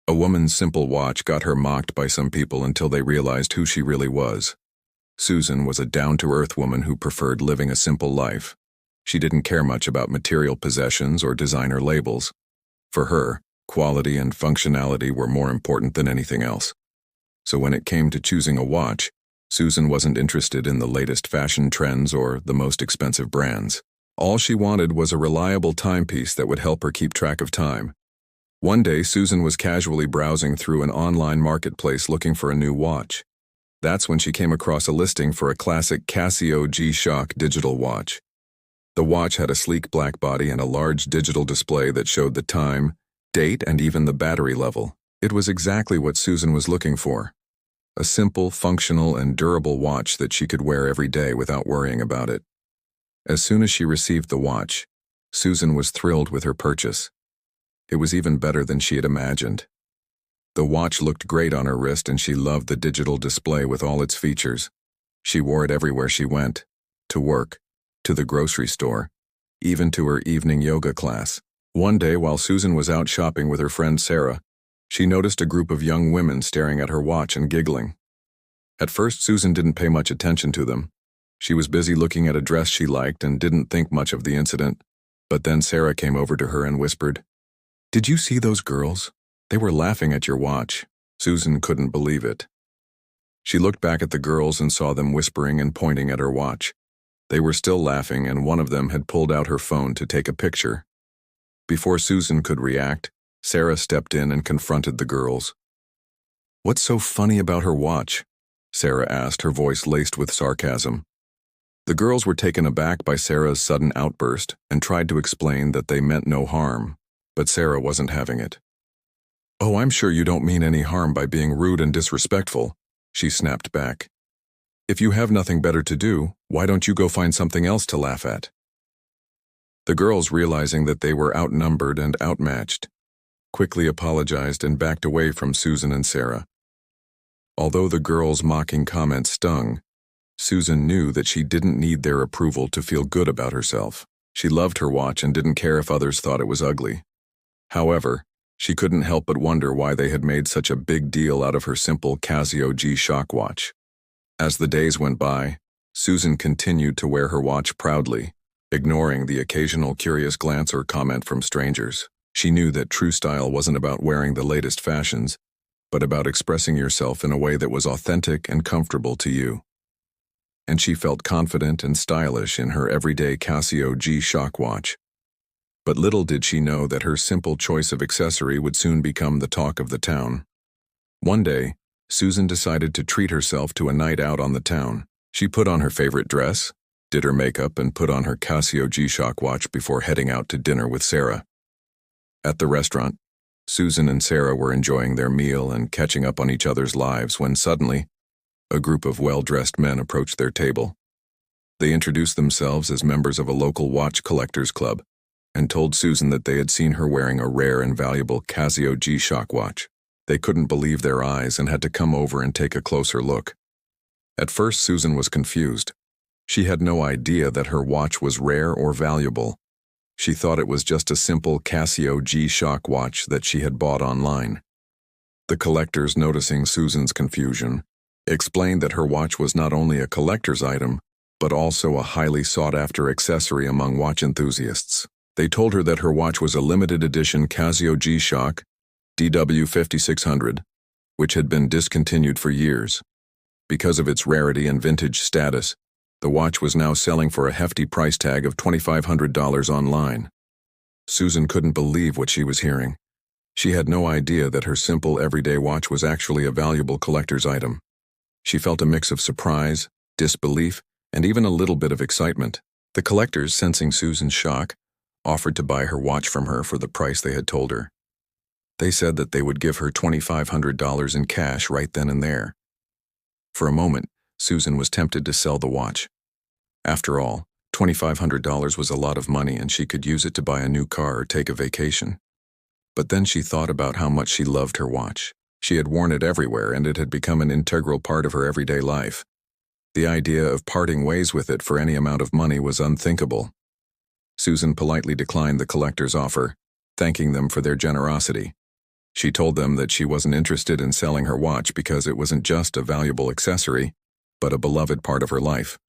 A woman's simple watch got her mocked by some people until they realized who she really was. Susan was a down-to-earth woman who preferred living a simple life. She didn't care much about material possessions or designer labels. For her, quality and functionality were more important than anything else. So when it came to choosing a watch, Susan wasn't interested in the latest fashion trends or the most expensive brands. All she wanted was a reliable timepiece that would help her keep track of time. One day, Susan was casually browsing through an online marketplace looking for a new watch. That's when she came across a listing for a classic Casio G-Shock digital watch. The watch had a sleek black body and a large digital display that showed the time, date, and even the battery level. It was exactly what Susan was looking for. A simple, functional, and durable watch that she could wear every day without worrying about it. As soon as she received the watch, Susan was thrilled with her purchase. It was even better than she had imagined. The watch looked great on her wrist and she loved the digital display with all its features. She wore it everywhere she went, to work, to the grocery store, even to her evening yoga class. One day while Susan was out shopping with her friend Sarah, she noticed a group of young women staring at her watch and giggling. At first, Susan didn't pay much attention to them. She was busy looking at a dress she liked and didn't think much of the incident. But then Sarah came over to her and whispered, "Did you see those girls? They were laughing at your watch." Susan couldn't believe it. She looked back at the girls and saw them whispering and pointing at her watch. They were still laughing, and one of them had pulled out her phone to take a picture. Before Susan could react, Sarah stepped in and confronted the girls. "What's so funny about her watch?" Sarah asked, her voice laced with sarcasm. The girls were taken aback by Sarah's sudden outburst and tried to explain that they meant no harm, but Sarah wasn't having it. "Oh, I'm sure you don't mean any harm by being rude and disrespectful," she snapped back. "If you have nothing better to do, why don't you go find something else to laugh at?" The girls, realizing that they were outnumbered and outmatched, quickly apologized and backed away from Susan and Sarah. Although the girls' mocking comments stung, Susan knew that she didn't need their approval to feel good about herself. She loved her watch and didn't care if others thought it was ugly. However, she couldn't help but wonder why they had made such a big deal out of her simple Casio G-Shock watch. As the days went by, Susan continued to wear her watch proudly, ignoring the occasional curious glance or comment from strangers. She knew that true style wasn't about wearing the latest fashions, but about expressing yourself in a way that was authentic and comfortable to you. And she felt confident and stylish in her everyday Casio G-Shock watch. But little did she know that her simple choice of accessory would soon become the talk of the town. One day, Susan decided to treat herself to a night out on the town. She put on her favorite dress, did her makeup, and put on her Casio G-Shock watch before heading out to dinner with Sarah. At the restaurant, Susan and Sarah were enjoying their meal and catching up on each other's lives when suddenly, a group of well-dressed men approached their table. They introduced themselves as members of a local watch collectors club and told Susan that they had seen her wearing a rare and valuable Casio G-Shock watch. They couldn't believe their eyes and had to come over and take a closer look. At first, Susan was confused. She had no idea that her watch was rare or valuable. She thought it was just a simple Casio G-Shock watch that she had bought online. The collectors, noticing Susan's confusion, explained that her watch was not only a collector's item, but also a highly sought-after accessory among watch enthusiasts. They told her that her watch was a limited edition Casio G-Shock DW5600, which had been discontinued for years. Because of its rarity and vintage status, the watch was now selling for a hefty price tag of $2,500 online. Susan couldn't believe what she was hearing. She had no idea that her simple everyday watch was actually a valuable collector's item. She felt a mix of surprise, disbelief, and even a little bit of excitement. The collectors, sensing Susan's shock, offered to buy her watch from her for the price they had told her. They said that they would give her $2,500 in cash right then and there. For a moment, Susan was tempted to sell the watch. After all, $2,500 was a lot of money and she could use it to buy a new car or take a vacation. But then she thought about how much she loved her watch. She had worn it everywhere and it had become an integral part of her everyday life. The idea of parting ways with it for any amount of money was unthinkable. Susan politely declined the collector's offer, thanking them for their generosity. She told them that she wasn't interested in selling her watch because it wasn't just a valuable accessory, but a beloved part of her life.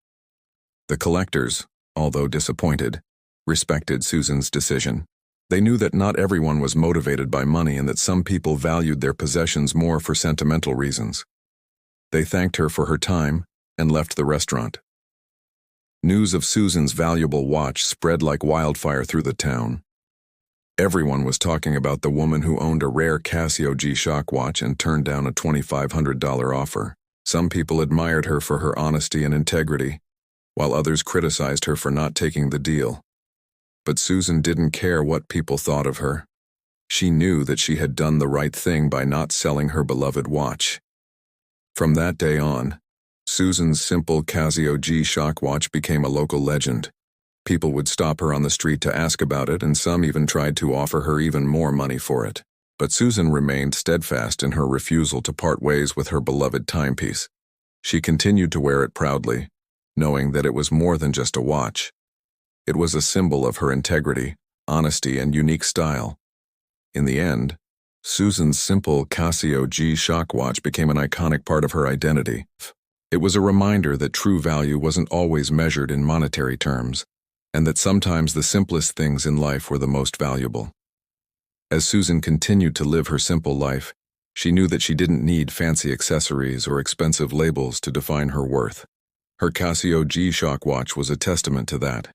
The collectors, although disappointed, respected Susan's decision. They knew that not everyone was motivated by money and that some people valued their possessions more for sentimental reasons. They thanked her for her time and left the restaurant. News of Susan's valuable watch spread like wildfire through the town. Everyone was talking about the woman who owned a rare Casio G-Shock watch and turned down a $2,500 offer. Some people admired her for her honesty and integrity, while others criticized her for not taking the deal. But Susan didn't care what people thought of her. She knew that she had done the right thing by not selling her beloved watch. From that day on, Susan's simple Casio G-Shock watch became a local legend. People would stop her on the street to ask about it, and some even tried to offer her even more money for it. But Susan remained steadfast in her refusal to part ways with her beloved timepiece. She continued to wear it proudly, knowing that it was more than just a watch. It was a symbol of her integrity, honesty, and unique style. In the end, Susan's simple Casio G-Shock watch became an iconic part of her identity. It was a reminder that true value wasn't always measured in monetary terms, and that sometimes the simplest things in life were the most valuable. As Susan continued to live her simple life, she knew that she didn't need fancy accessories or expensive labels to define her worth. Her Casio G-Shock watch was a testament to that.